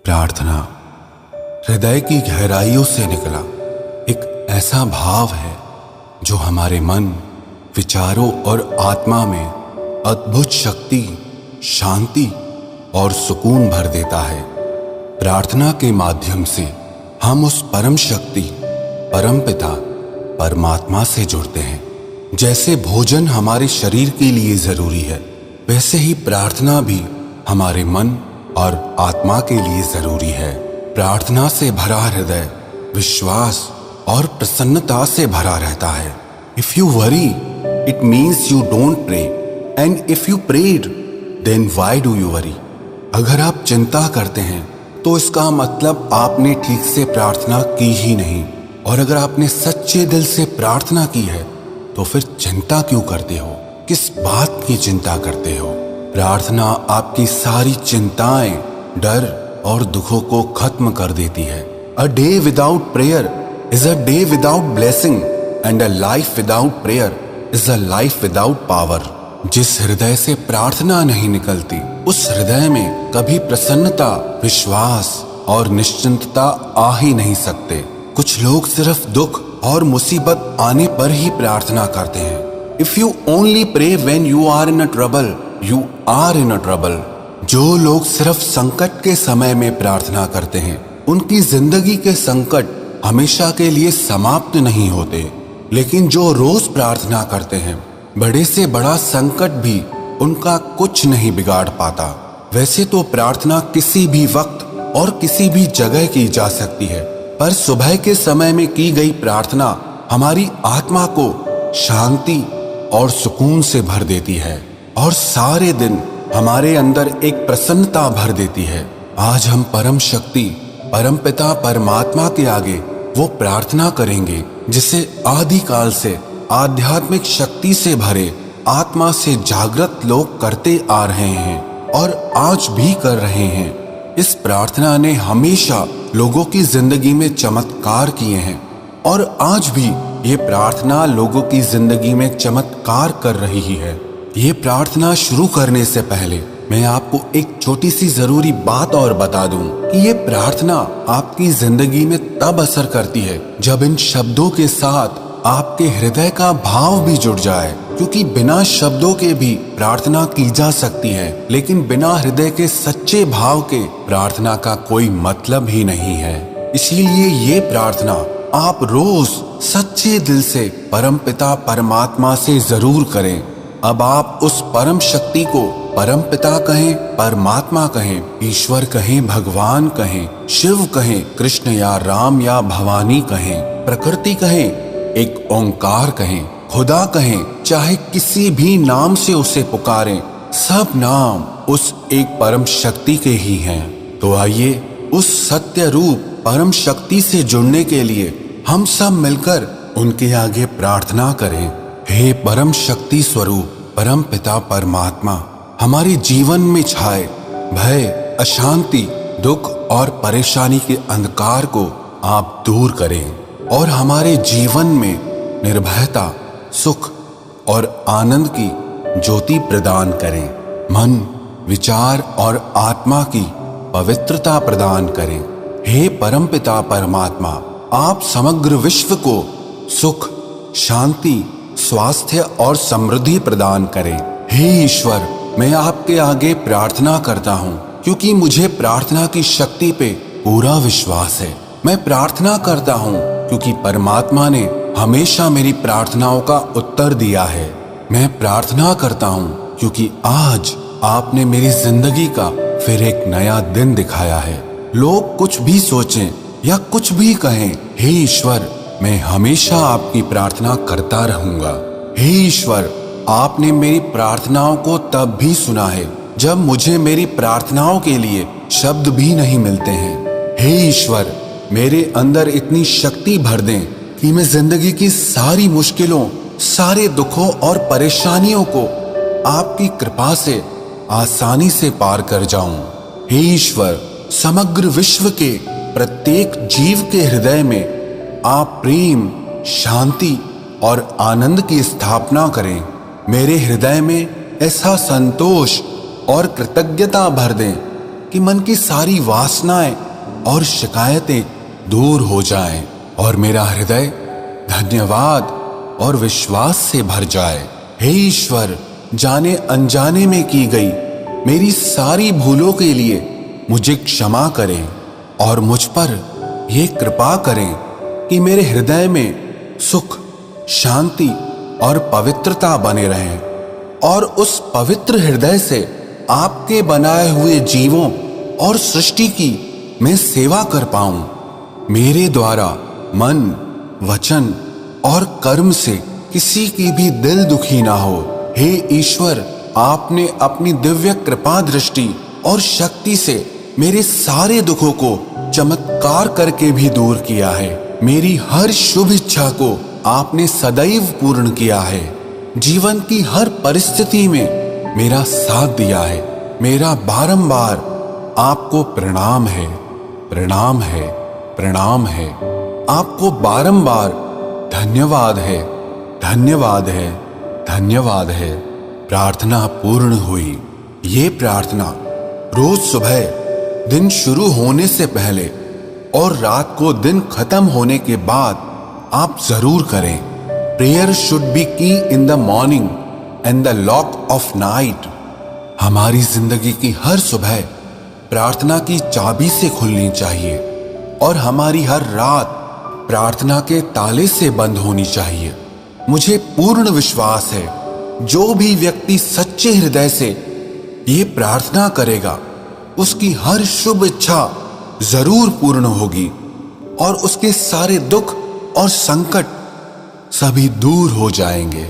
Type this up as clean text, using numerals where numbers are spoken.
प्रार्थना हृदय की गहराइयों से निकला एक ऐसा भाव है जो हमारे मन, विचारों और आत्मा में अद्भुत शक्ति, शांति और सुकून भर देता है। प्रार्थना के माध्यम से हम उस परम शक्ति, परम पिता, परमात्मा से जुड़ते हैं। जैसे भोजन हमारे शरीर के लिए जरूरी है, वैसे ही प्रार्थना भी हमारे मन और आत्मा के लिए जरूरी है। प्रार्थना से भरा हृदय विश्वास और प्रसन्नता से भरा रहता है। If you worry it means you don't pray, and if you prayed then why do you worry. अगर आप चिंता करते हैं तो इसका मतलब आपने ठीक से प्रार्थना की ही नहीं, और अगर आपने सच्चे दिल से प्रार्थना की है तो फिर चिंता क्यों करते हो? किस बात की चिंता करते हो? प्रार्थना आपकी सारी चिंताएं, डर और दुखों को खत्म कर देती है। A day without prayer is a day without blessing, and a life without prayer is a life without power. जिस हृदय से प्रार्थना नहीं निकलती, उस हृदय में कभी प्रसन्नता, विश्वास और निश्चिंतता आ ही नहीं सकते। कुछ लोग सिर्फ दुख और मुसीबत आने पर ही प्रार्थना करते हैं। If you only pray when you are in a trouble, you are in a trouble. जो लोग सिर्फ संकट के समय में प्रार्थना करते हैं, उनकी जिंदगी के संकट हमेशा के लिए समाप्त नहीं होते। लेकिन जो रोज प्रार्थना करते हैं, बड़े से बड़ा संकट भी उनका कुछ नहीं बिगाड़ पाता। वैसे तो प्रार्थना किसी भी वक्त और किसी भी जगह की जा सकती है, पर सुबह के समय में की गई प्रार्थना हमारी आत्मा को शांति और सुकून से भर देती है और सारे दिन हमारे अंदर एक प्रसन्नता भर देती है। आज हम परम शक्ति, परम पिता परमात्मा के आगे वो प्रार्थना करेंगे जिसे आदिकाल से आध्यात्मिक शक्ति से भरे, आत्मा से जागृत लोग करते आ रहे हैं और आज भी कर रहे हैं। इस प्रार्थना ने हमेशा लोगों की जिंदगी में चमत्कार किए हैं और आज भी ये प्रार्थना लोगों की जिंदगी में चमत्कार कर रही है। ये प्रार्थना शुरू करने से पहले मैं आपको एक छोटी सी जरूरी बात और बता दूं कि ये प्रार्थना आपकी जिंदगी में तब असर करती है जब इन शब्दों के साथ आपके हृदय का भाव भी जुड़ जाए। क्योंकि बिना शब्दों के भी प्रार्थना की जा सकती है, लेकिन बिना हृदय के सच्चे भाव के प्रार्थना का कोई मतलब ही नहीं है। इसीलिए ये प्रार्थना आप रोज सच्चे दिल से परमपिता परमात्मा से जरूर करें। अब आप उस परम शक्ति को परम पिता कहें, परमात्मा कहें, ईश्वर कहें, भगवान कहें, शिव कहें, कृष्ण या राम या भवानी कहें, प्रकृति कहें, एक ओंकार कहें, खुदा कहें, चाहे किसी भी नाम से उसे पुकारें, सब नाम उस एक परम शक्ति के ही हैं। तो आइए उस सत्य रूप परम शक्ति से जुड़ने के लिए हम सब मिलकर उनके आगे प्रार्थना करें। हे परम शक्ति स्वरूप परम पिता परमात्मा, हमारे जीवन में छाए भय, अशांति, दुख और परेशानी के अंधकार को आप दूर करें और हमारे जीवन में निर्भयता, सुख और आनंद की ज्योति प्रदान करें। मन, विचार और आत्मा की पवित्रता प्रदान करें। हे परमपिता परमात्मा, आप समग्र विश्व को सुख, शांति, स्वास्थ्य और समृद्धि प्रदान करें। हे ईश्वर, मैं आपके आगे प्रार्थना करता हूँ क्योंकि मुझे प्रार्थना की शक्ति पे पूरा विश्वास है। मैं प्रार्थना करता हूँ क्योंकि परमात्मा ने हमेशा मेरी प्रार्थनाओं का उत्तर दिया है। मैं प्रार्थना करता हूँ क्योंकि आज आपने मेरी जिंदगी का फिर एक नया दिन दिखाया है। लोग कुछ भी सोचें या कुछ भी कहें, हे ईश्वर, मैं हमेशा आपकी प्रार्थना करता रहूंगा। हे ईश्वर, आपने मेरी प्रार्थनाओं को तब भी सुना है जब मुझे मेरी प्रार्थनाओं के लिए शब्द भी नहीं मिलते हैं। हे ईश्वर, मेरे अंदर इतनी शक्ति भर दें कि मैं जिंदगी की सारी मुश्किलों, सारे दुखों और परेशानियों को आपकी कृपा से आसानी से पार कर जाऊं। हे ईश्वर, समग्र विश्व के प्रत्येक जीव के हृदय में आप प्रेम, शांति और आनंद की स्थापना करें। मेरे हृदय में ऐसा संतोष और कृतज्ञता भर दें कि मन की सारी वासनाएं और शिकायतें दूर हो जाएं और मेरा हृदय धन्यवाद और विश्वास से भर जाए। हे ईश्वर, जाने अनजाने में की गई मेरी सारी भूलों के लिए मुझे क्षमा करें और मुझ पर यह कृपा करें कि मेरे हृदय में सुख, शांति और पवित्रता बने रहें और उस पवित्र हृदय से आपके बनाए हुए जीवों और सृष्टि की मैं सेवा कर पाऊं। मेरे द्वारा मन, वचन और कर्म से किसी की भी दिल दुखी ना हो। हे ईश्वर, आपने अपनी दिव्य कृपा दृष्टि और शक्ति से मेरे सारे दुखों को चमत्कार करके भी दूर किया है। मेरी हर शुभ इच्छा को आपने सदैव पूर्ण किया है। जीवन की हर परिस्थिति में मेरा साथ दिया है। मेरा बारंबार आपको प्रणाम है, प्रणाम है, प्रणाम है। आपको बारंबार धन्यवाद है, धन्यवाद है, धन्यवाद है। प्रार्थना पूर्ण हुई। ये प्रार्थना रोज सुबह दिन शुरू होने से पहले और रात को दिन खत्म होने के बाद आप जरूर करें। प्रेयर शुड बी की in the morning and the lock of night. हमारी जिंदगी की हर सुबह प्रार्थना की चाबी से खुलनी चाहिए और हमारी हर रात प्रार्थना के ताले से बंद होनी चाहिए। मुझे पूर्ण विश्वास है, जो भी व्यक्ति सच्चे हृदय से ये प्रार्थना करेगा उसकी हर शुभ इच्छा जरूर पूर्ण होगी और उसके सारे दुख और संकट सभी दूर हो जाएंगे।